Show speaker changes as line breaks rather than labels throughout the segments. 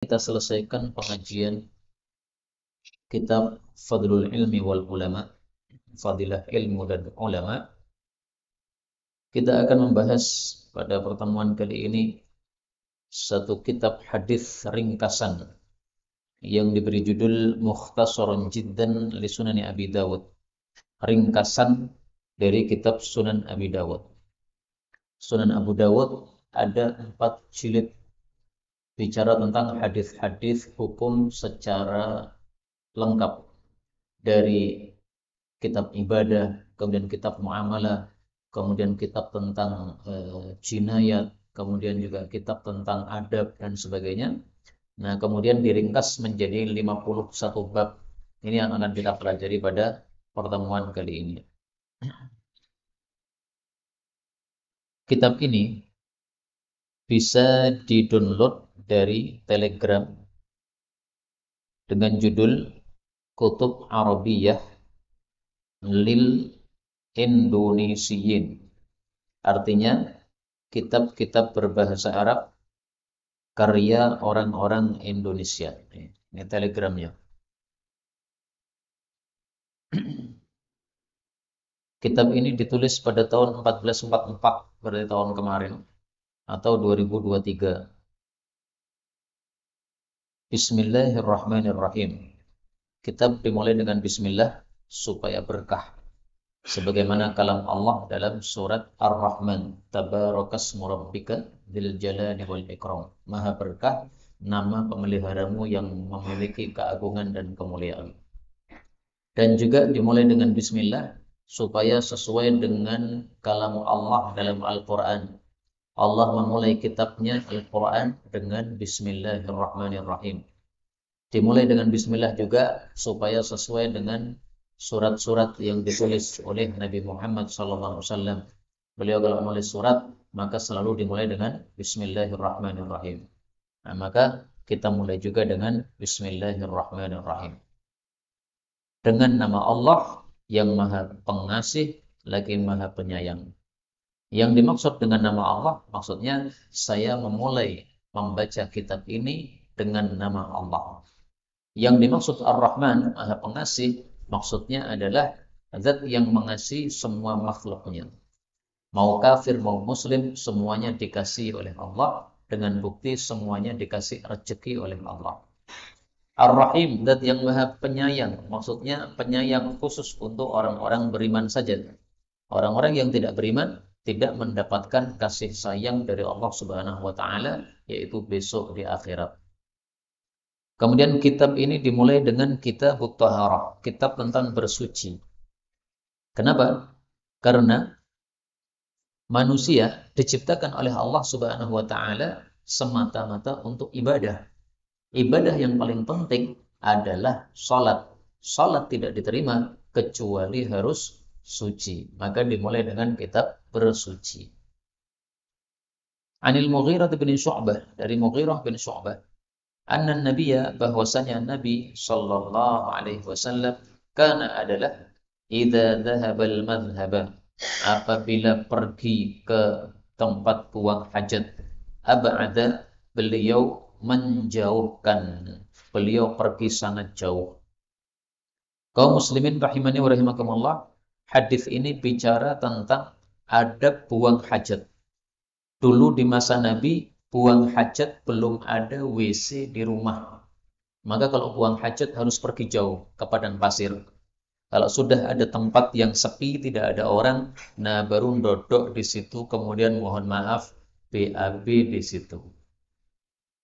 Kita selesaikan pengajian kitab Fadlul Ilmi wal Ulama, Fadilah Ilmu dan Ulama. Kita akan membahas pada pertemuan kali ini satu kitab hadis ringkasan yang diberi judul Mukhtasarun Jiddan li Sunani Abi Dawud. Ringkasan dari kitab Sunan Abi Dawud. Sunan Abu Dawud ada 4 jilid bicara tentang hadis-hadis hukum secara lengkap, dari kitab ibadah, kemudian kitab muamalah, kemudian kitab tentang jinayat, kemudian juga kitab tentang adab dan sebagainya. Nah, kemudian diringkas menjadi 51 bab. Ini yang akan kita pelajari pada pertemuan kali ini. Kitab ini bisa di-download dari Telegram dengan judul Kutub Arabiyah lil Indonesiyin. Artinya kitab-kitab berbahasa Arab karya orang-orang Indonesia. Ini telegramnya. Kitab ini ditulis pada tahun 1444, berarti tahun kemarin, atau 2023. Bismillahirrahmanirrahim. Kitab dimulai dengan bismillah supaya berkah. Sebagaimana kalam Allah dalam surat Ar-Rahman, Tabarakasmu rabbika dzil jalali wal ikram. Maha berkah nama pemeliharamu yang memiliki keagungan dan kemuliaan. Dan juga dimulai dengan bismillah supaya sesuai dengan kalam Allah dalam Al-Quran. Allah memulai kitabnya Al-Quran dengan bismillahirrahmanirrahim. Dimulai dengan bismillah juga supaya sesuai dengan surat-surat yang ditulis oleh Nabi Muhammad SAW. Beliau kalau menulis surat, maka selalu dimulai dengan bismillahirrahmanirrahim. Nah, maka kita mulai juga dengan bismillahirrahmanirrahim. Dengan nama Allah yang maha pengasih lagi maha penyayang. Yang dimaksud dengan nama Allah, maksudnya saya memulai membaca kitab ini dengan nama Allah. Yang dimaksud Ar-Rahman, maha pengasih, maksudnya adalah zat yang mengasihi semua makhluknya. Mau kafir, mau muslim, semuanya dikasihi oleh Allah, dengan bukti semuanya dikasih rezeki oleh Allah. Ar-Rahim, zat yang maha penyayang, maksudnya penyayang khusus untuk orang-orang beriman saja. Orang-orang yang tidak beriman tidak mendapatkan kasih sayang dari Allah Subhanahu wa taala, yaitu besok di akhirat. Kemudian kitab ini dimulai dengan kitab Taharah, kitab tentang bersuci. Kenapa? Karena manusia diciptakan oleh Allah Subhanahu wa taala semata-mata untuk ibadah. Ibadah yang paling penting adalah salat. Salat tidak diterima kecuali harus suci. Maka dimulai dengan kitab bersuci. Anil Mughirah bin Syu'bah, dari Mughirah bin Syu'bah, anna nabiyya, bahwasanya Nabi sallallahu alaihi wasallam, kana adalah idza dhahabal madhhaba, apabila pergi ke tempat buang hajat, ab'ada, beliau menjauhkan, beliau pergi sangat jauh. Kaum muslimin rahimani wa rahimakumullah, hadis ini bicara tentang adab buang hajat. Dulu di masa Nabi, buang hajat belum ada WC di rumah. Maka kalau buang hajat harus pergi jauh ke padang pasir. Kalau sudah ada tempat yang sepi, tidak ada orang, nah baru dodok di situ, kemudian mohon maaf, BAB di situ.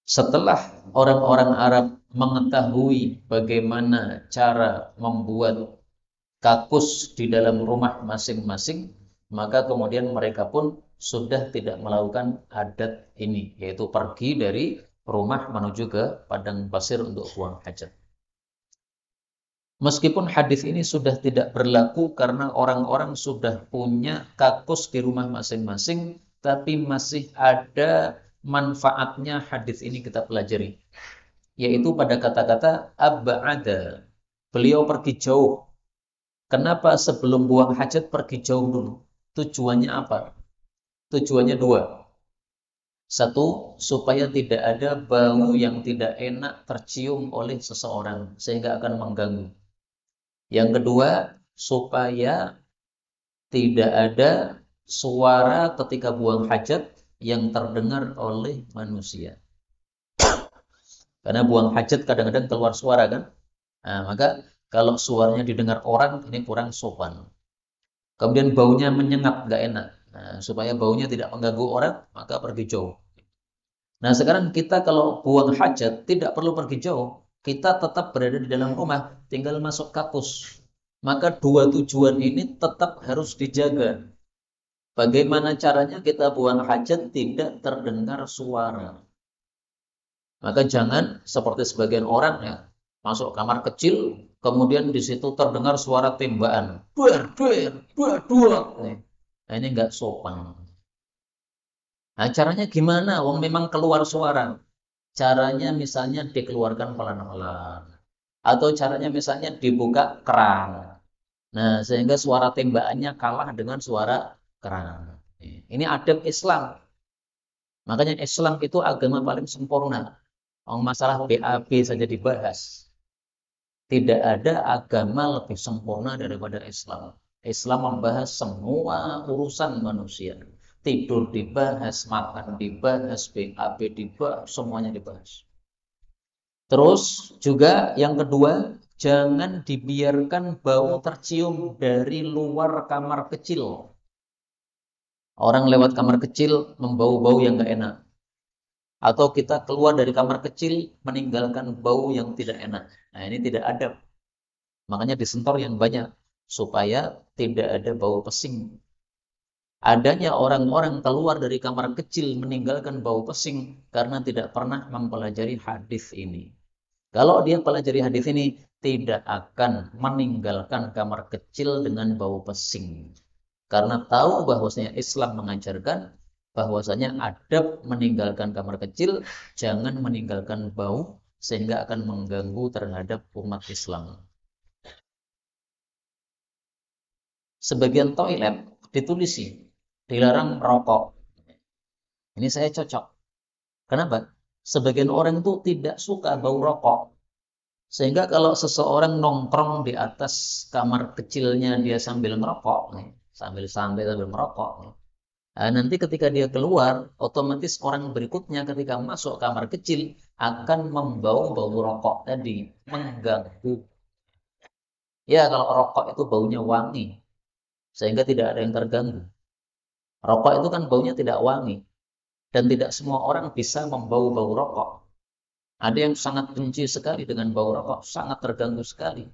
Setelah orang-orang Arab mengetahui bagaimana cara membuat kakus di dalam rumah masing-masing, maka kemudian mereka pun sudah tidak melakukan adat ini, yaitu pergi dari rumah menuju ke padang pasir untuk buang hajat. Meskipun hadis ini sudah tidak berlaku karena orang-orang sudah punya kakus di rumah masing-masing, tapi masih ada manfaatnya hadis ini kita pelajari. Yaitu pada kata-kata ab'ada. Beliau pergi jauh. Kenapa sebelum buang hajat pergi jauh dulu? Tujuannya apa? Tujuannya dua. Satu, supaya tidak ada bau yang tidak enak tercium oleh seseorang sehingga akan mengganggu. Yang kedua, supaya tidak ada suara ketika buang hajat yang terdengar oleh manusia. Karena buang hajat kadang-kadang keluar suara kan. Nah, maka kalau suaranya didengar orang ini kurang sopan. Kemudian baunya menyengat, nggak enak. Nah, supaya baunya tidak mengganggu orang, maka pergi jauh. Nah, sekarang kita kalau buang hajat tidak perlu pergi jauh. Kita tetap berada di dalam rumah, tinggal masuk kakus. Maka dua tujuan ini tetap harus dijaga. Bagaimana caranya kita buang hajat tidak terdengar suara. Maka jangan seperti sebagian orang ya, masuk kamar kecil, kemudian di situ terdengar suara tembakan. Duer, duer, duer, duer. Nah, ini nggak sopan. Nah, caranya gimana? Wong memang keluar suara. Caranya misalnya dikeluarkan pelan-pelan. Atau caranya misalnya dibuka keran. Nah, sehingga suara tembakannya kalah dengan suara keran. Ini adab Islam. Makanya Islam itu agama paling sempurna. Masalah BAB saja dibahas. Tidak ada agama lebih sempurna daripada Islam. Islam membahas semua urusan manusia. Tidur dibahas, makan dibahas, BAB dibahas, semuanya dibahas. Terus juga yang kedua, jangan dibiarkan bau tercium dari luar kamar kecil. Orang lewat kamar kecil membau-bau yang gak enak. Atau kita keluar dari kamar kecil meninggalkan bau yang tidak enak. Nah, ini tidak ada. Makanya disentor yang banyak supaya tidak ada bau pesing. Adanya orang-orang keluar dari kamar kecil meninggalkan bau pesing karena tidak pernah mempelajari hadis ini. Kalau dia pelajari hadis ini, tidak akan meninggalkan kamar kecil dengan bau pesing. Karena tahu bahwasanya Islam mengajarkan bahwasanya adab meninggalkan kamar kecil, jangan meninggalkan bau sehingga akan mengganggu terhadap umat Islam. Sebagian toilet ditulisi dilarang merokok. Ini saya cocok. Kenapa? Sebagian orang itu tidak suka bau rokok. Sehingga kalau seseorang nongkrong di atas kamar kecilnya dia sambil merokok, sambil santai sambil merokok, nah, nanti ketika dia keluar, otomatis orang berikutnya ketika masuk kamar kecil akan membau bau rokok tadi, mengganggu. Ya, kalau rokok itu baunya wangi, sehingga tidak ada yang terganggu. Rokok itu kan baunya tidak wangi, dan tidak semua orang bisa membau bau rokok. Ada yang sangat benci sekali dengan bau rokok, sangat terganggu sekali.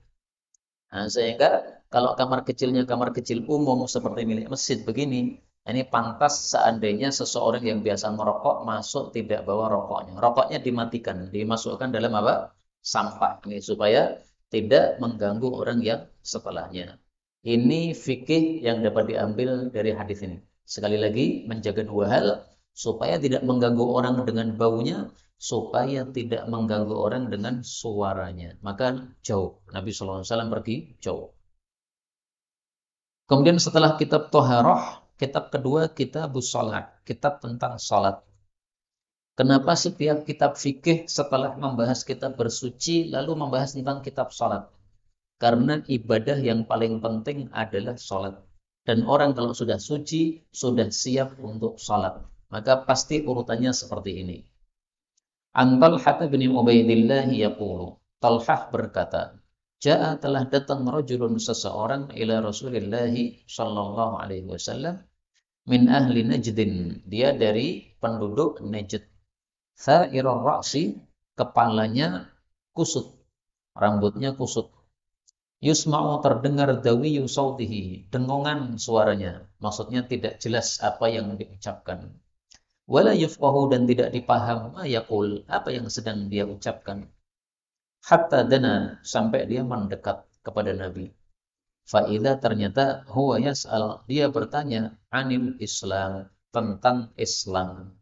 Nah, sehingga kalau kamar kecilnya kamar kecil umum seperti milik masjid begini, ini pantas seandainya seseorang yang biasa merokok masuk tidak bawa rokoknya. Rokoknya dimatikan, dimasukkan dalam apa? Sampah ini supaya tidak mengganggu orang yang setelahnya. Ini fikih yang dapat diambil dari hadis ini. Sekali lagi menjaga dua hal supaya tidak mengganggu orang dengan baunya, supaya tidak mengganggu orang dengan suaranya. Maka jauh. Nabi SAW pergi jauh. Kemudian setelah kitab Toharoh, kitab kedua kitab Salat, kitab tentang salat. Kenapa setiap kitab fikih setelah membahas kitab bersuci lalu membahas tentang kitab salat? Karena ibadah yang paling penting adalah salat. Dan orang kalau sudah suci, sudah siap untuk salat. Maka pasti urutannya seperti ini. An Talhah bin Ubaidillah yaqulu. Talhah berkata, Ja'a telah datang rajulun seseorang ila Rasulillah sallallahu alaihi wasallam min ahli Najdin. Dia dari penduduk Najd. Tha'irur ra'si, kepalanya kusut, rambutnya kusut. Yusma'u, terdengar dawiyu sautihi, dengongan suaranya. Maksudnya tidak jelas apa yang diucapkan. Wala yufqahu, dan tidak dipaham ma yaqul, apa yang sedang dia ucapkan. Hatta dana, sampai dia mendekat kepada Nabi. Fa'idha, ternyata huwa yas'al, dia bertanya anil Islam, tentang Islam.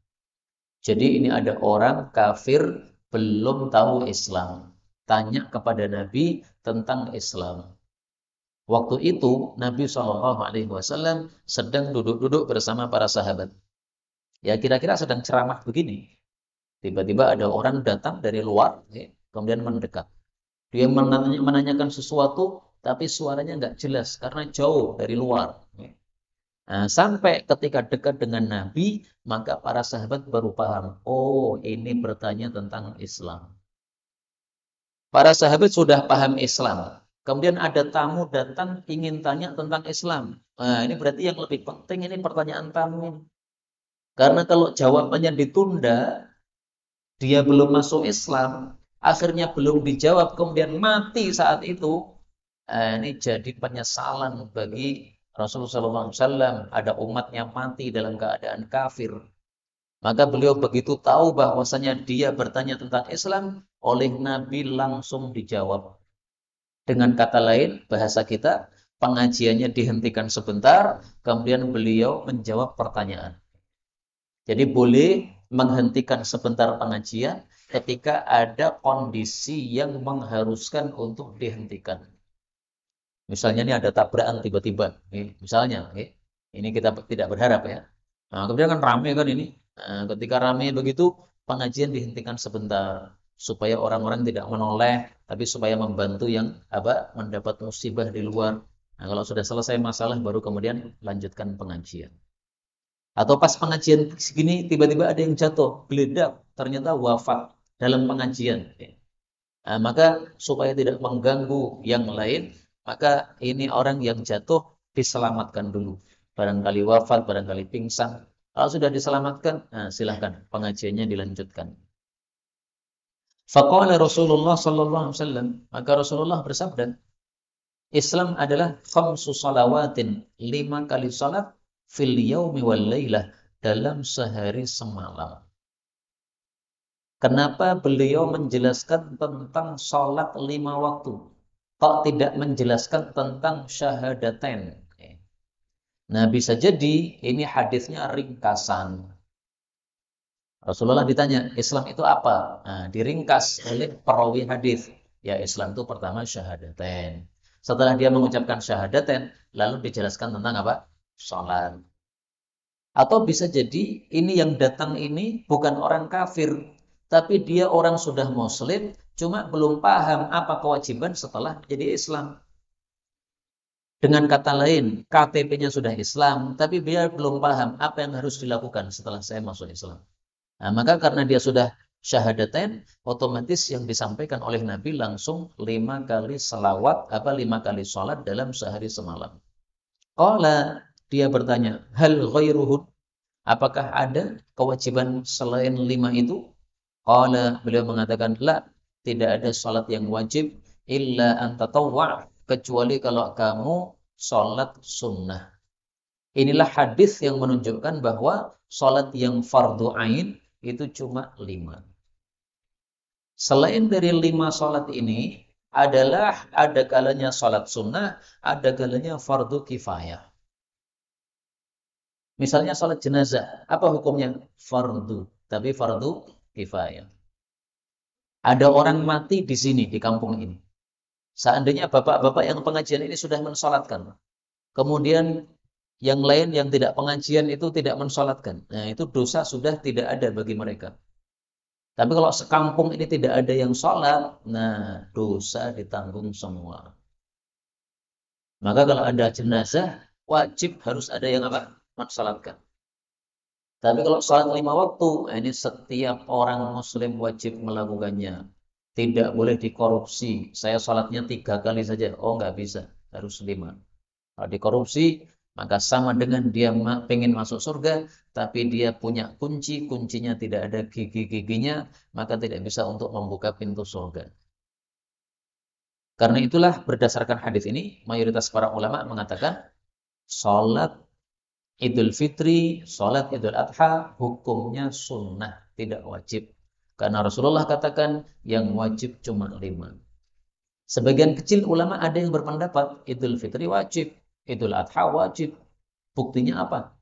Jadi ini ada orang kafir belum tahu Islam, tanya kepada Nabi tentang Islam. Waktu itu Nabi SAW sedang duduk-duduk bersama para sahabat. Ya kira-kira sedang ceramah begini. Tiba-tiba ada orang datang dari luar, ya, kemudian mendekat. Dia menanyakan sesuatu, tapi suaranya nggak jelas karena jauh dari luar. Ya. Nah, sampai ketika dekat dengan Nabi, maka para sahabat baru paham, oh ini bertanya tentang Islam. Para sahabat sudah paham Islam. Kemudian ada tamu datang ingin tanya tentang Islam. Nah, ini berarti yang lebih penting ini pertanyaan tamu. Karena kalau jawabannya ditunda, dia belum masuk Islam, akhirnya belum dijawab, kemudian mati saat itu, ini jadi penyesalan bagi Rasulullah SAW. Ada umatnya mati dalam keadaan kafir. Maka beliau begitu tahu bahwasanya dia bertanya tentang Islam, oleh Nabi langsung dijawab. Dengan kata lain, bahasa kita, pengajiannya dihentikan sebentar, kemudian beliau menjawab pertanyaan. Jadi boleh menghentikan sebentar pengajian ketika ada kondisi yang mengharuskan untuk dihentikan. Misalnya ini ada tabrakan tiba-tiba, misalnya, ini kita tidak berharap ya. Nah, kemudian kan ramai kan ini. Nah, ketika ramai begitu, pengajian dihentikan sebentar supaya orang-orang tidak menoleh, tapi supaya membantu yang mendapat musibah di luar. Nah, kalau sudah selesai masalah, baru kemudian lanjutkan pengajian. Atau pas pengajian segini tiba-tiba ada yang jatuh, geledak, ternyata wafat dalam pengajian. Nah, maka supaya tidak mengganggu yang lain, maka ini orang yang jatuh diselamatkan dulu. Barangkali wafat, barangkali pingsan. Kalau sudah diselamatkan, nah silahkan pengajiannya dilanjutkan. Faqala Rasulullah sallallahu alaihi wasallam, maka Rasulullah bersabda, Islam adalah khamsu salawatin, 5 kali salat fil yaumi wal lailah, dalam sehari semalam. Kenapa beliau menjelaskan tentang sholat 5 waktu? Kok tidak menjelaskan tentang syahadatain? Nah, bisa jadi ini hadisnya ringkasan. Rasulullah ditanya, Islam itu apa? Nah, diringkas oleh perawi hadis. Ya, Islam itu pertama syahadatain. Setelah dia mengucapkan syahadatain, lalu dijelaskan tentang apa? Sholat. Atau bisa jadi ini yang datang ini bukan orang kafir, tapi dia orang sudah muslim, cuma belum paham apa kewajiban setelah jadi Islam. Dengan kata lain, KTP-nya sudah Islam, tapi dia belum paham apa yang harus dilakukan setelah saya masuk Islam. Nah, maka karena dia sudah syahadatain, otomatis yang disampaikan oleh Nabi langsung 5 kali salawat, 5 kali sholat dalam sehari semalam. Qala, dia bertanya, hal ghairuhun? Apakah ada kewajiban selain 5 itu? Qala, beliau mengatakan, la, tidak ada salat yang wajib illa an tatawwa', kecuali kalau kamu salat sunnah. Inilah hadis yang menunjukkan bahwa salat yang fardu ain itu cuma 5. Selain dari 5 salat ini adalah ada kalanya salat sunnah, ada kalanya fardu kifayah. Misalnya salat jenazah, apa hukumnya? Fardu, tapi fardu kifayah. Ada orang mati di sini, di kampung ini. Seandainya bapak-bapak yang pengajian ini sudah mensolatkan, kemudian yang lain yang tidak pengajian itu tidak mensolatkan, nah itu dosa sudah tidak ada bagi mereka. Tapi kalau sekampung ini tidak ada yang sholat, nah dosa ditanggung semua. Maka kalau ada jenazah, wajib harus ada yang mensolatkan. Tapi kalau sholat 5 waktu, ini setiap orang muslim wajib melakukannya. Tidak boleh dikorupsi. Saya sholatnya 3 kali saja. Oh, nggak bisa. Harus 5. Kalau dikorupsi, maka sama dengan dia pengen masuk surga, tapi dia punya kunci, kuncinya tidak ada gigi-giginya, maka tidak bisa untuk membuka pintu surga. Karena itulah berdasarkan hadis ini, mayoritas para ulama mengatakan, sholat Idul Fitri, sholat Idul Adha, hukumnya sunnah, tidak wajib. Karena Rasulullah katakan, yang wajib cuma 5. Sebagian kecil ulama ada yang berpendapat, Idul Fitri wajib, Idul Adha wajib. Buktinya apa?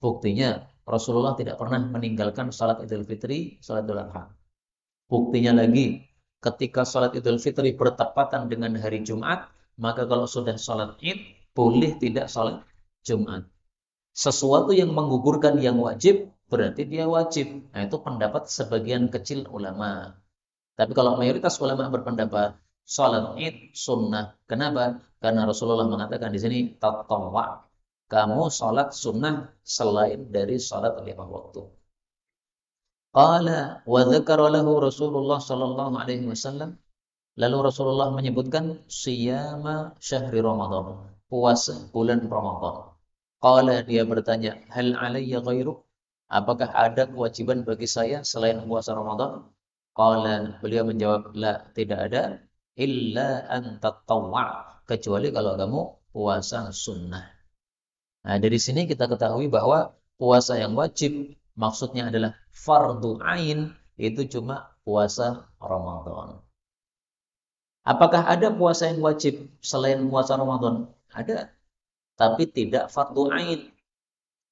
Buktinya, Rasulullah tidak pernah meninggalkan sholat Idul Fitri, sholat Idul Adha. Buktinya lagi, ketika sholat Idul Fitri bertepatan dengan hari Jumat, maka kalau sudah sholat Id, boleh tidak sholat Jumat. Sesuatu yang menggugurkan yang wajib berarti dia wajib. Nah, itu pendapat sebagian kecil ulama. Tapi kalau mayoritas ulama berpendapat sholat id sunnah. Kenapa? Karena Rasulullah mengatakan di sini tatawwa. Kamu sholat sunnah selain dari sholat 5 waktu. Qala wa dzakara lahu Rasulullah sallallahu alaihi wasallam. Lalu Rasulullah menyebutkan siyama syahri Ramadan, puasa bulan Ramadan. Qala, dia bertanya, hal alayya ghairu? Apakah ada kewajiban bagi saya selain puasa Ramadan? Qala, beliau menjawab, la, tidak ada, illa an tatawwa, kecuali kalau kamu puasa sunnah. Nah, dari sini kita ketahui bahwa puasa yang wajib maksudnya adalah fardu ain, itu cuma puasa Ramadan. Apakah ada puasa yang wajib selain puasa Ramadan? Ada, tapi tidak fardu ain.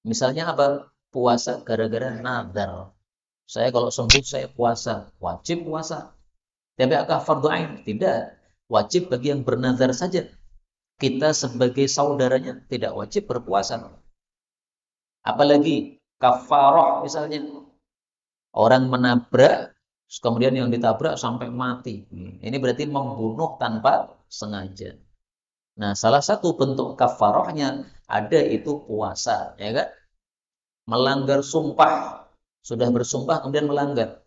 Misalnya apa? Puasa gara-gara nadar. Saya kalau sembuh saya puasa, wajib puasa. Tapi apakah fardu ain? Tidak. Wajib bagi yang bernadar saja. Kita sebagai saudaranya tidak wajib berpuasa. Apalagi kafarah misalnya. Orang menabrak, kemudian yang ditabrak sampai mati. Ini berarti membunuh tanpa sengaja. Nah, salah satu bentuk kafarahnya ada itu puasa, ya kan? Melanggar sumpah, sudah bersumpah kemudian melanggar.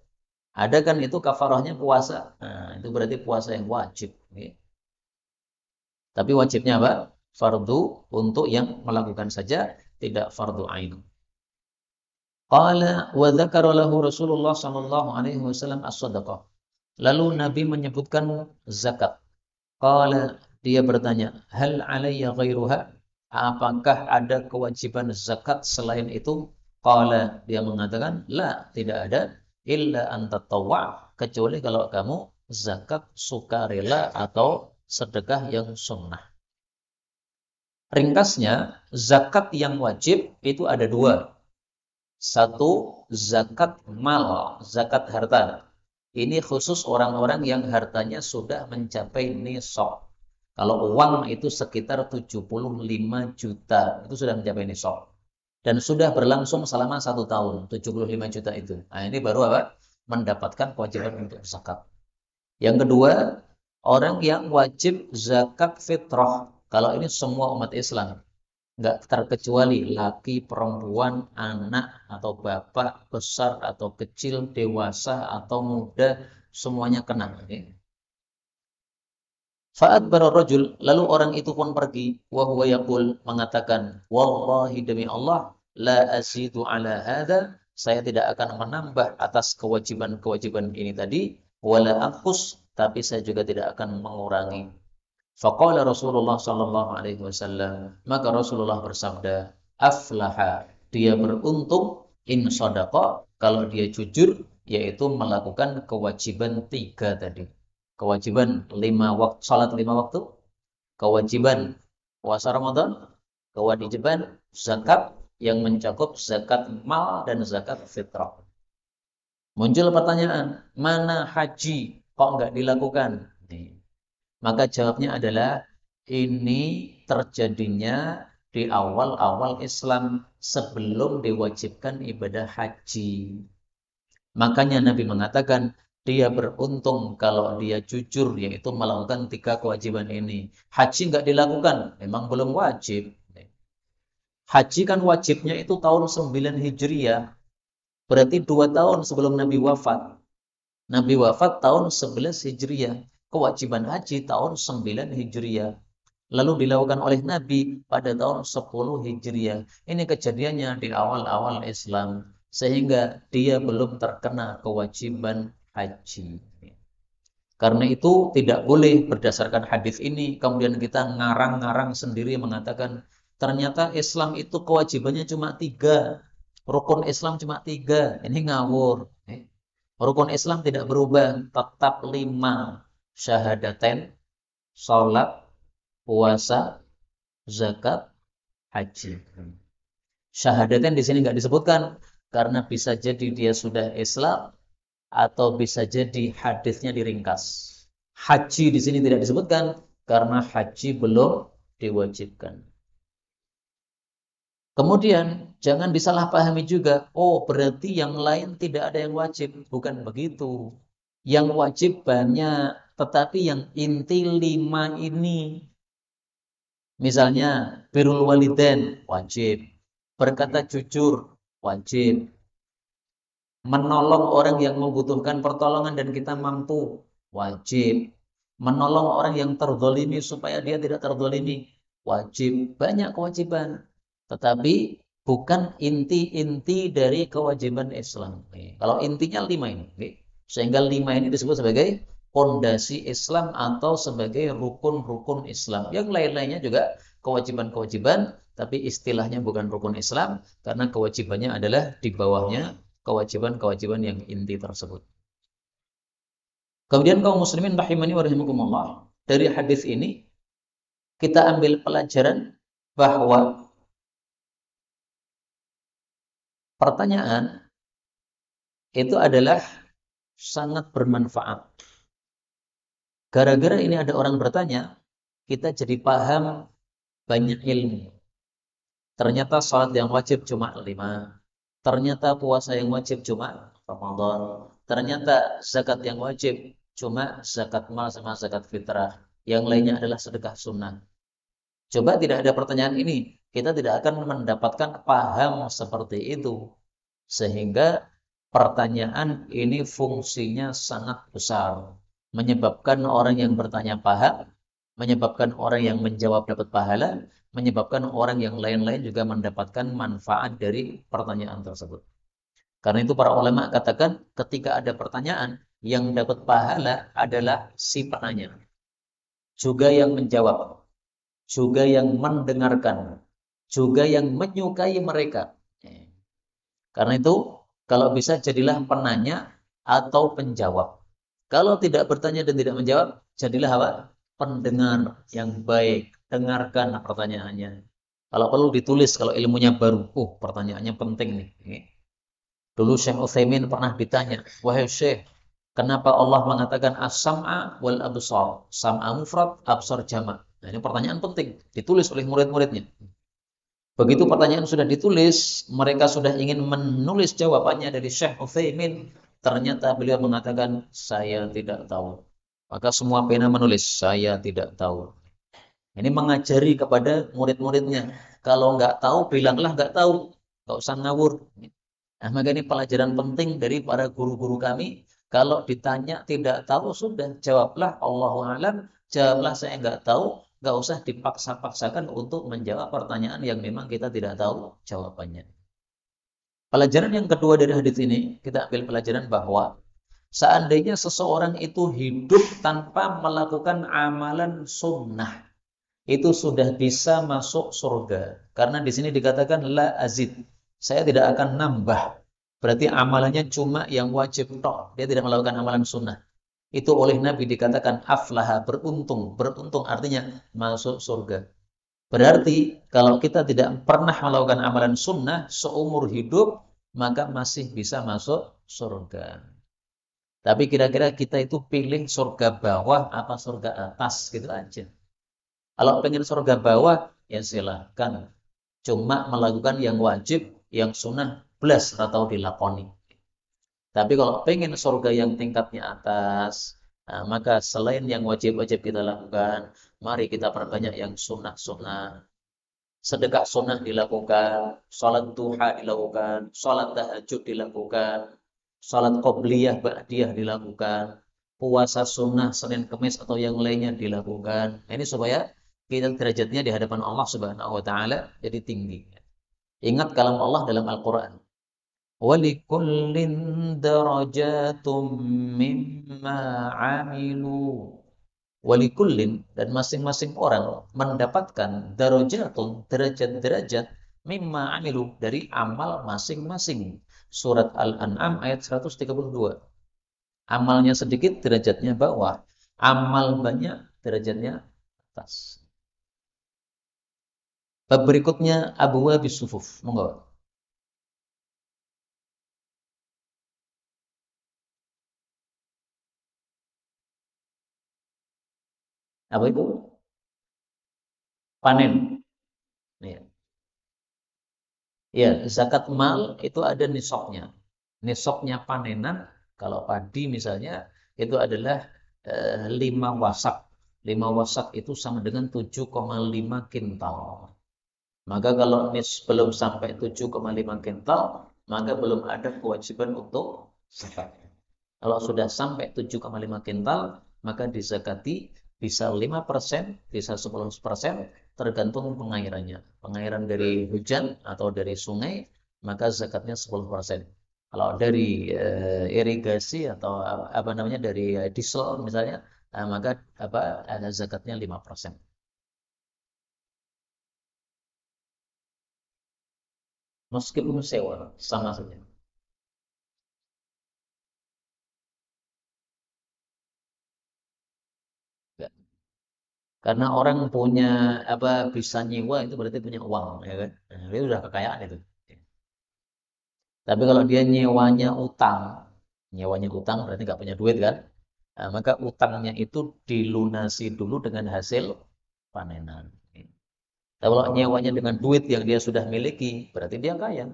Ada kan itu kafarahnya puasa. Nah, itu berarti puasa yang wajib. Ya. Tapi wajibnya apa? Fardu untuk yang melakukan saja, tidak fardu ain. Qala wa dzakara lahu Rasulullah sallallahu alaihi wasallam as-shadaqah. Lalu Nabi menyebutkan zakat. Qala, dia bertanya, hal alayya ghairuha? Apakah ada kewajiban zakat selain itu? Qala, dia mengatakan, la, tidak ada, illa an tatawwa, kecuali kalau kamu zakat sukarela atau sedekah yang sunnah. Ringkasnya, zakat yang wajib itu ada dua. Satu, zakat mal, zakat harta. Ini khusus orang-orang yang hartanya sudah mencapai nisab. Kalau uang itu sekitar 75 juta, itu sudah mencapai nisab. Dan sudah berlangsung selama 1 tahun, 75 juta itu. Nah, ini baru apa? Mendapatkan kewajiban untuk zakat. Yang kedua, orang yang wajib zakat fitrah. Kalau ini semua umat Islam. Nggak terkecuali laki, perempuan, anak, atau bapak, besar atau kecil, dewasa atau muda, semuanya kena. Fa'adbara rajul, lalu orang itu pun pergi, wa huwa yaqul, mengatakan, wallahi demi Allah, la azidu ala hadha, saya tidak akan menambah atas kewajiban-kewajiban ini tadi, wala anqus, tapi saya juga tidak akan mengurangi. Faqala Rasulullah sallallahu alaihi wasallam, maka Rasulullah bersabda, aflaha, dia beruntung, in sadaqa, kalau dia jujur, yaitu melakukan kewajiban 3 tadi. Kewajiban 5 waktu, salat 5 waktu, kewajiban puasa Ramadan, kewajiban zakat yang mencakup zakat mal dan zakat fitrah. Muncul pertanyaan, mana haji kok enggak dilakukan? Maka jawabnya adalah ini terjadinya di awal-awal Islam sebelum diwajibkan ibadah haji. Makanya Nabi mengatakan dia beruntung kalau dia jujur, yaitu melakukan 3 kewajiban ini. Haji nggak dilakukan, memang belum wajib. Haji kan wajibnya itu tahun 9 Hijriah, berarti 2 tahun sebelum Nabi wafat. Nabi wafat tahun 11 Hijriah. Kewajiban haji tahun 9 Hijriah. Lalu dilakukan oleh Nabi pada tahun 10 Hijriah. Ini kejadiannya di awal-awal Islam. Sehingga dia belum terkena kewajiban haji. Karena itu tidak boleh berdasarkan hadis ini. Kemudian kita ngarang-ngarang sendiri mengatakan ternyata Islam itu kewajibannya cuma 3. Rukun Islam cuma 3. Ini ngawur. Rukun Islam tidak berubah, tetap 5. Syahadatain, salat, puasa, zakat, haji. Syahadatain di sini nggak disebutkan karena bisa jadi dia sudah Islam atau bisa jadi hadisnya diringkas. Haji di sini tidak disebutkan karena haji belum diwajibkan. Kemudian jangan disalahpahami juga, oh berarti yang lain tidak ada yang wajib. Bukan begitu. Yang wajib banyak, tetapi yang inti 5 ini. Misalnya, birrul walidain, wajib. Berkata jujur, wajib. Menolong orang yang membutuhkan pertolongan dan kita mampu, wajib. Menolong orang yang terzolimi supaya dia tidak terzolimi, wajib. Banyak kewajiban. Tetapi bukan inti-inti dari kewajiban Islam. Kalau intinya 5 ini. Sehingga 5 ini disebut sebagai pondasi Islam atau sebagai rukun-rukun Islam. Yang lain-lainnya juga kewajiban-kewajiban, tapi istilahnya bukan rukun Islam, karena kewajibannya adalah di bawahnya kewajiban-kewajiban yang inti tersebut. Kemudian kaum muslimin rahimani wa rahimakumullah, dari hadis ini kita ambil pelajaran bahwa pertanyaan itu adalah sangat bermanfaat. Gara-gara ini ada orang bertanya, kita jadi paham banyak ilmu. Ternyata salat yang wajib cuma 5. Ternyata puasa yang wajib cuma Ramadan. Ternyata zakat yang wajib cuma zakat mal sama zakat fitrah. Yang lainnya adalah sedekah sunnah. Coba tidak ada pertanyaan ini, kita tidak akan mendapatkan paham seperti itu. Sehingga pertanyaan ini fungsinya sangat besar. Menyebabkan orang yang bertanya paham, menyebabkan orang yang menjawab dapat pahala, menyebabkan orang yang lain-lain juga mendapatkan manfaat dari pertanyaan tersebut. Karena itu para ulama katakan ketika ada pertanyaan, yang dapat pahala adalah si penanya, juga yang menjawab, juga yang mendengarkan, juga yang menyukai mereka. Karena itu kalau bisa jadilah penanya atau penjawab. Kalau tidak bertanya dan tidak menjawab, jadilah apa? Pendengar yang baik. Dengarkan pertanyaannya. Kalau perlu ditulis, kalau ilmunya baru. Pertanyaannya penting nih. Dulu Syekh Utsaimin pernah ditanya, wahai Syekh, kenapa Allah mengatakan as-sam'a wal absar? Sam'a mufrad, absar jamak. Nah, ini pertanyaan penting, ditulis oleh murid-muridnya. Begitu pertanyaan sudah ditulis, mereka sudah ingin menulis jawabannya dari Syekh Utsaimin. Ternyata beliau mengatakan, saya tidak tahu. Maka semua pena menulis, saya tidak tahu. Ini mengajari kepada murid-muridnya. Kalau nggak tahu, bilanglah nggak tahu. Nggak usah ngawur. Nah, maka ini pelajaran penting dari para guru-guru kami. Kalau ditanya tidak tahu, sudah jawablah Allahu a'lam, jawablah saya nggak tahu, nggak usah dipaksa-paksakan untuk menjawab pertanyaan yang memang kita tidak tahu jawabannya. Pelajaran yang kedua dari hadis ini, kita ambil pelajaran bahwa seandainya seseorang itu hidup tanpa melakukan amalan sunnah, itu sudah bisa masuk surga. Karena di sini dikatakan la azid. Saya tidak akan nambah. Berarti amalannya cuma yang wajib tok. Dia tidak melakukan amalan sunnah. Itu oleh Nabi dikatakan aflaha, beruntung. Beruntung artinya masuk surga. Berarti kalau kita tidak pernah melakukan amalan sunnah seumur hidup, maka masih bisa masuk surga. Tapi kira-kira kita itu pilih surga bawah apa surga atas gitu aja. Kalau pengen surga bawah, ya silahkan. Cuma melakukan yang wajib, yang sunnah, belas atau dilakoni. Tapi kalau pengen surga yang tingkatnya atas, nah, maka selain yang wajib-wajib kita lakukan, mari kita perbanyak yang sunnah-sunnah. Sedekah sunnah dilakukan, sholat duha dilakukan, sholat tahajud dilakukan, sholat qobliyah ba'diyah dilakukan, puasa sunnah Senin Kemis atau yang lainnya dilakukan. Nah, ini supaya kita derajatnya di hadapan Allah Subhanahu wa taala jadi tinggi. Ingat kalam Allah dalam Al-Qur'an. Walikullin darajatum mimma 'amilu. Walikullin, dan masing-masing orang mendapatkan darajatun, derajat-derajat mimma 'amilu, dari amal masing-masing. Surat Al-An'am ayat 132. Amalnya sedikit derajatnya bawah, amal banyak derajatnya atas. Bab berikutnya abwabis sufuf. Monggo. Apa itu? Panen. Ya. Ya, zakat mal itu ada nisabnya. Nisabnya panenan, kalau padi misalnya, itu adalah 5 wasak. 5 wasak itu sama dengan 7,5 kintal. Maka kalau belum sampai 7,5 kintal, maka belum ada kewajiban untuk zakat. Kalau sudah sampai 7,5 kintal, maka dizakati bisa 5%, bisa 10%, tergantung pengairannya. Pengairan dari hujan atau dari sungai, maka zakatnya 10%. Kalau dari irigasi atau apa namanya dari diesel misalnya, maka ada zakatnya 5%. Meskipun sewa, sama saja. Ya. Karena orang punya bisa nyewa itu berarti punya uang, ya kan? Nah, itu udah kekayaan itu. Tapi kalau dia nyewanya utang berarti nggak punya duit kan? Nah, maka utangnya itu dilunasi dulu dengan hasil panenan. Tapi kalau nyewanya dengan duit yang dia sudah miliki, berarti dia kaya.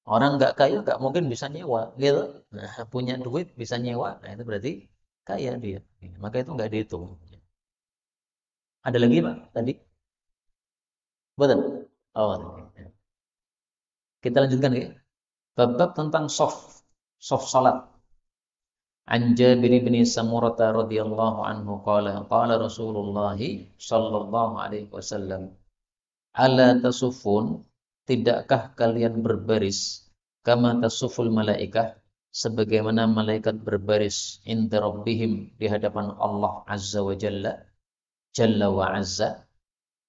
Orang nggak kaya nggak mungkin bisa nyewa, gitu. Nah, punya duit bisa nyewa, nah itu berarti kaya dia. Maka itu nggak dihitung. Ada lagi Pak tadi? Betul. Oh, kita lanjutkan ya. Bab tentang soft salat. An Jabir bin Samurah radhiyallahu anhu qala Rasulullah sallallahu alaihi wasallam, ala tasufun, tidakkah kalian berbaris kama tasuful malaikah, sebagaimana malaikat berbaris inda rabbihim, di hadapan Allah azza wa jalla, jalla wa azza.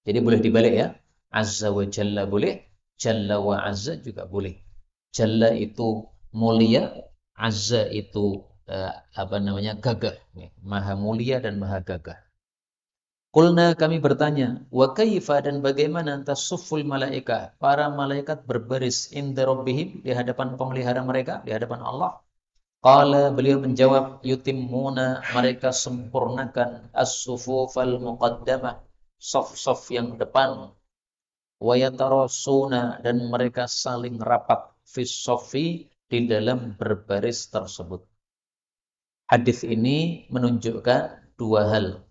Jadi boleh dibalik ya, azza wa jalla boleh, jalla wa azza juga boleh. Jalla itu mulia, azza itu gagah, maha mulia dan maha gagah. Qulna, kami bertanya, wa kaifa, dan bagaimana tasufful malaika, para malaikat berbaris inda rabbihim, di hadapan pemelihara mereka, di hadapan Allah. Qala, beliau menjawab, yutimmuna, mereka sempurnakan as-sufufal muqaddamah, saf-saf yang depan, wa yatarasuna, dan mereka saling rapat fis sofi, di dalam berbaris tersebut. Hadis ini menunjukkan dua hal.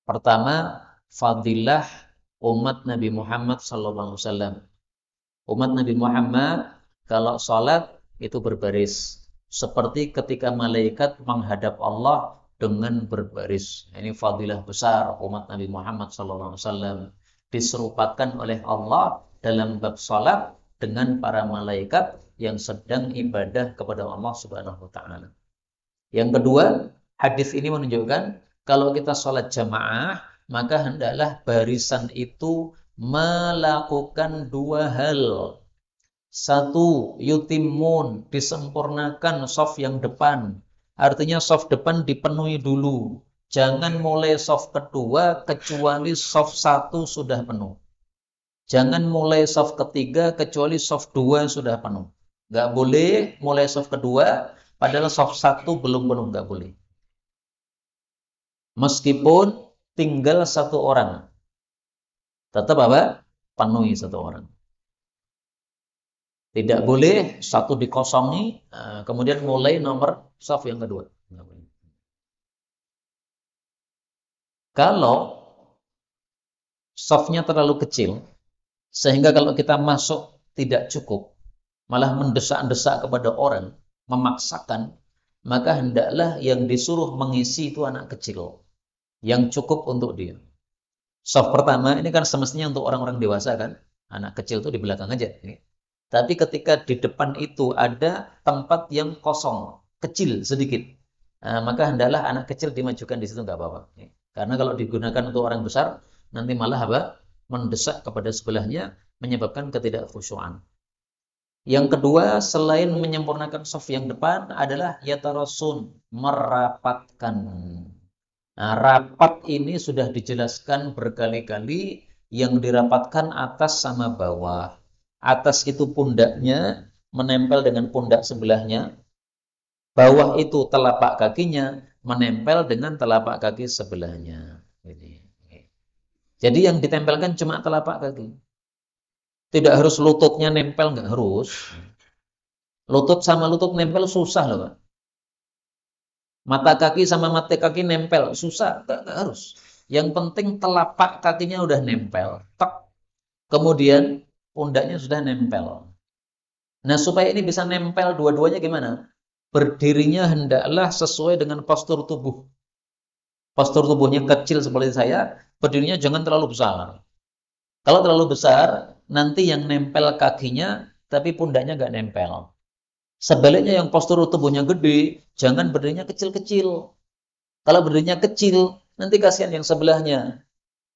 Pertama, fadilah umat Nabi Muhammad SAW. Umat Nabi Muhammad kalau sholat itu berbaris, seperti ketika malaikat menghadap Allah dengan berbaris. Ini fadilah besar umat Nabi Muhammad SAW. Diserupakan oleh Allah dalam bab sholat dengan para malaikat yang sedang ibadah kepada Allah Subhanahu wa Ta'ala. Yang kedua, hadis ini menunjukkan kalau kita sholat jamaah, maka hendaklah barisan itu melakukan dua hal. Satu, yutimun, disempurnakan shaf yang depan. Artinya shaf depan dipenuhi dulu. Jangan mulai shaf kedua kecuali shaf satu sudah penuh. Jangan mulai shaf ketiga kecuali shaf dua sudah penuh. Nggak boleh mulai shaf kedua padahal shaf satu belum penuh, nggak boleh. Meskipun tinggal satu orang, tetap penuhi satu orang. Tidak boleh satu dikosongi, kemudian mulai nomor shaf yang kedua. Kalau shafnya terlalu kecil, sehingga kalau kita masuk tidak cukup, malah mendesak-desak kepada orang, memaksakan, maka hendaklah yang disuruh mengisi itu anak kecil, yang cukup untuk dia. Shaf pertama ini kan semestinya untuk orang-orang dewasa kan, anak kecil itu di belakang aja. Tapi ketika di depan itu ada tempat yang kosong, kecil sedikit, maka hendaklah anak kecil dimajukan di situ, nggak apa-apa. Karena kalau digunakan untuk orang besar, nanti malah mendesak kepada sebelahnya, menyebabkan ketidakkhusyuan. Yang kedua, selain menyempurnakan shaf yang depan, adalah yatarasun, merapatkan. Nah, rapat ini sudah dijelaskan berkali-kali, yang dirapatkan atas sama bawah. Atas itu pundaknya menempel dengan pundak sebelahnya, bawah itu telapak kakinya menempel dengan telapak kaki sebelahnya. Jadi yang ditempelkan cuma telapak kaki. Tidak harus lututnya nempel, nggak harus. Lutut sama lutut nempel susah loh, Pak. Mata kaki sama mata kaki nempel, susah, nggak harus. Yang penting telapak kakinya udah nempel. Tek. Kemudian pundaknya sudah nempel. Nah, supaya ini bisa nempel dua-duanya gimana? Berdirinya hendaklah sesuai dengan postur tubuh. Postur tubuhnya kecil seperti saya, berdirinya jangan terlalu besar. Kalau terlalu besar, nanti yang nempel kakinya, tapi pundaknya nggak nempel. Sebaliknya yang postur tubuhnya gede, jangan berdirinya kecil-kecil. Kalau berdirinya kecil, nanti kasihan yang sebelahnya.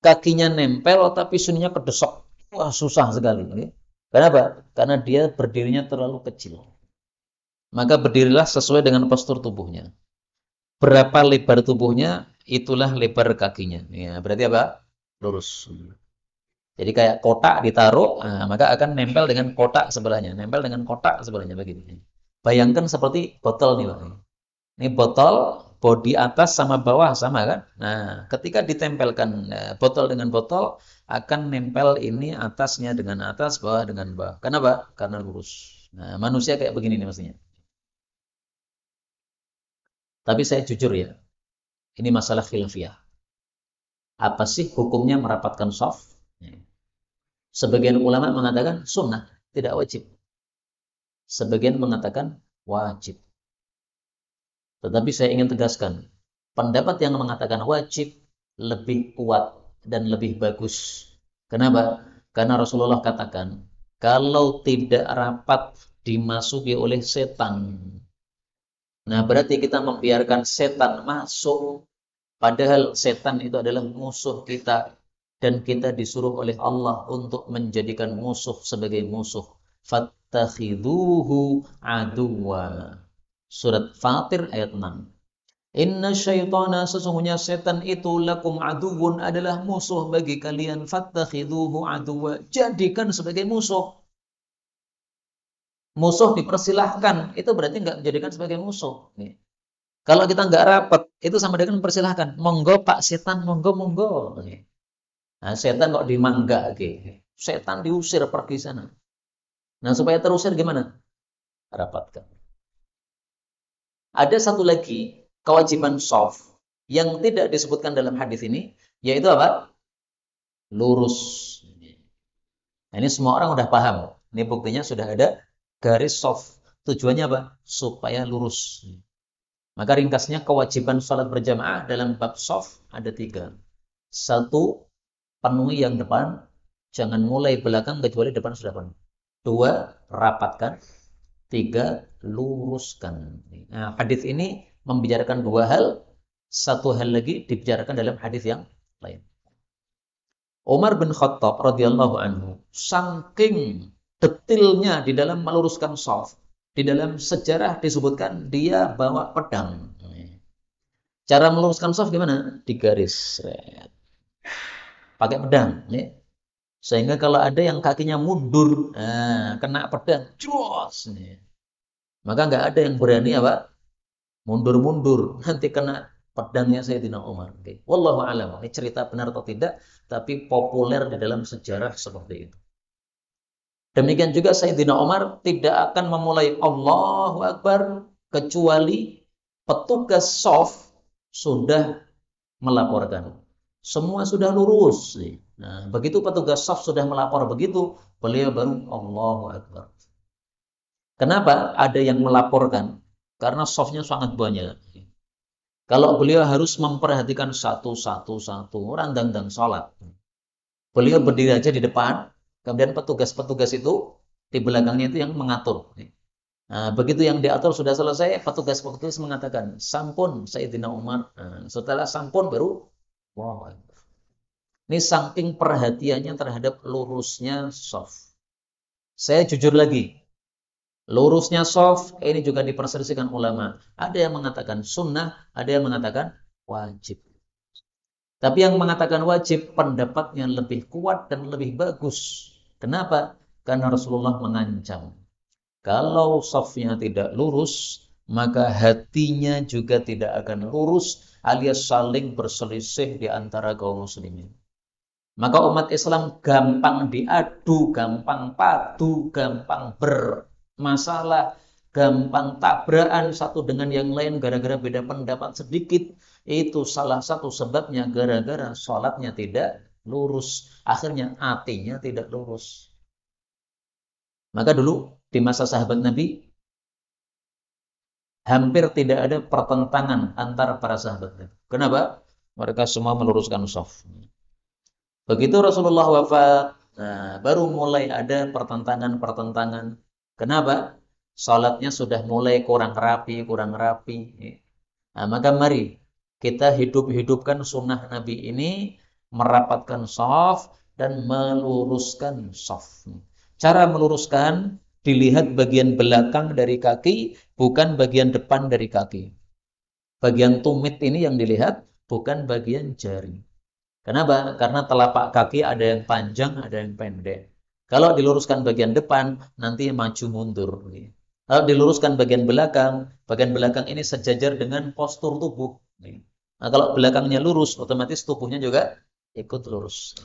Kakinya nempel, tapi suninya kedesok. Wah, susah sekali. Kenapa? Karena dia berdirinya terlalu kecil. Maka berdirilah sesuai dengan postur tubuhnya. Berapa lebar tubuhnya, itulah lebar kakinya. Ya, berarti apa? Lurus. Jadi kayak kotak ditaruh, nah, maka akan nempel dengan kotak sebelahnya. Nempel dengan kotak sebelahnya begitu. Bayangkan seperti botol nih, Pak. Ini botol, bodi atas sama bawah sama kan? Nah, ketika ditempelkan botol dengan botol, akan nempel ini atasnya dengan atas, bawah dengan bawah. Kenapa? Karena lurus. Nah, manusia kayak begini nih maksudnya. Tapi saya jujur ya, ini masalah khilafiyah. Apa sih hukumnya merapatkan soft? Sebagian ulama mengatakan sunnah, tidak wajib. Sebagian mengatakan wajib. Tetapi saya ingin tegaskan, pendapat yang mengatakan wajib lebih kuat dan lebih bagus. Kenapa? Karena Rasulullah katakan, kalau tidak rapat dimasuki oleh setan. Nah, berarti kita membiarkan setan masuk, padahal setan itu adalah musuh kita. Dan kita disuruh oleh Allah untuk menjadikan musuh sebagai musuh. Fattakhiduhu aduwa. Surat Fatir ayat 6. Inna syaitana, sesungguhnya setan itu lakum aduwun, adalah musuh bagi kalian. Fattakhiduhu aduwa. Jadikan sebagai musuh. Musuh dipersilahkan. Itu berarti nggak menjadikan sebagai musuh. Nih. Kalau kita nggak rapat, itu sama dengan mempersilahkan. Monggo Pak Setan, monggo, monggo. Nih. Nah, setan kok dimangga. Setan diusir pergi sana. Nah, supaya terusir gimana? Rapatkan. Ada satu lagi kewajiban soft yang tidak disebutkan dalam hadis ini, yaitu apa? Lurus. Nah, ini semua orang udah paham. Ini buktinya sudah ada garis soft. Tujuannya apa? Supaya lurus. Maka ringkasnya kewajiban sholat berjamaah dalam bab soft ada 3. 1, penuhi yang depan. Jangan mulai belakang kecuali depan sudah penuh. 2, rapatkan. 3, luruskan. Nah, hadis ini membicarakan 2 hal. 1 hal lagi dibicarakan dalam hadis yang lain. Umar bin Khattab radhiyallahu anhu, saking detilnya di dalam meluruskan shaf, di dalam sejarah disebutkan dia bawa pedang. Cara meluruskan shaf gimana? Digaris, pakai pedang. Sehingga kalau ada yang kakinya mundur, kena pedang, jos. Maka nggak ada yang berani apa? Mundur-mundur, nanti kena pedangnya Sayyidina Umar. Wallahu a'lam. Ini cerita benar atau tidak, tapi populer di dalam sejarah seperti itu. Demikian juga Sayyidina Umar tidak akan memulai Allahu Akbar kecuali petugas shaf sudah melaporkan. Semua sudah lurus. Nah, begitu petugas shaf sudah melapor begitu, beliau baru Allahu Akbar. Kenapa ada yang melaporkan? Karena shafnya sangat banyak. Kalau beliau harus memperhatikan satu, randang-dang sholat. Beliau berdiri aja di depan, kemudian petugas-petugas itu di belakangnya itu yang mengatur. Nah, begitu yang diatur sudah selesai, petugas-petugas mengatakan, sampun Sayyidina Umar. Nah, setelah sampun baru, wow. Ini saking perhatiannya terhadap lurusnya shaf. Saya jujur lagi, lurusnya shaf ini juga diperselisihkan ulama. Ada yang mengatakan sunnah, ada yang mengatakan wajib. Tapi yang mengatakan wajib pendapatnya lebih kuat dan lebih bagus. Kenapa? Karena Rasulullah mengancam. Kalau shafnya tidak lurus, maka hatinya juga tidak akan lurus alias saling berselisih di antara kaum muslimin. Maka umat Islam gampang diadu, gampang padu, gampang bermasalah, gampang tabrakan satu dengan yang lain gara-gara beda pendapat sedikit. Itu salah satu sebabnya gara-gara sholatnya tidak lurus. Akhirnya hatinya tidak lurus. Maka dulu di masa sahabat Nabi, hampir tidak ada pertentangan antara para sahabat Nabi. Kenapa? Mereka semua meluruskan shaf. Begitu Rasulullah wafat, nah, baru mulai ada pertentangan-pertentangan. Kenapa? Salatnya sudah mulai kurang rapi, kurang rapi. Nah, maka mari kita hidup-hidupkan sunnah Nabi ini, merapatkan shaf dan meluruskan shaf. Cara meluruskan, dilihat bagian belakang dari kaki, bukan bagian depan dari kaki. Bagian tumit ini yang dilihat, bukan bagian jari. Kenapa? Karena telapak kaki ada yang panjang, ada yang pendek. Kalau diluruskan bagian depan, nanti maju mundur. Kalau diluruskan bagian belakang ini sejajar dengan postur tubuh. Nah, kalau belakangnya lurus, otomatis tubuhnya juga ikut lurus.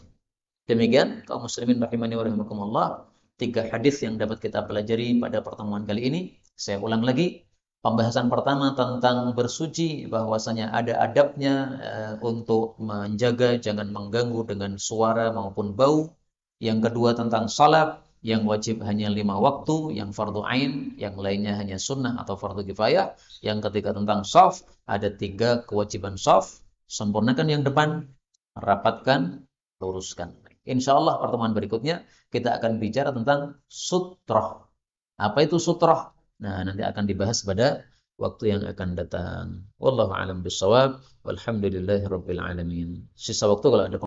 Demikian, kaum muslimin rahimani wa rahimakumullah, 3 hadis yang dapat kita pelajari pada pertemuan kali ini. Saya ulang lagi, pembahasan pertama tentang bersuci, bahwasanya ada adabnya untuk menjaga jangan mengganggu dengan suara maupun bau. Yang kedua tentang salat, yang wajib hanya 5 waktu, yang fardu ain, yang lainnya hanya sunnah atau fardu kifayah. Yang ketiga tentang shaf, ada 3 kewajiban shaf, sempurnakan yang depan, rapatkan, luruskan. Insya Allah pertemuan berikutnya kita akan bicara tentang sutroh. Apa itu sutroh? Nah, nanti akan dibahas pada waktu yang akan datang. Wallahu a'lam bishawab. Walhamdulillahirabbil alamin. Sisa waktu kalau ada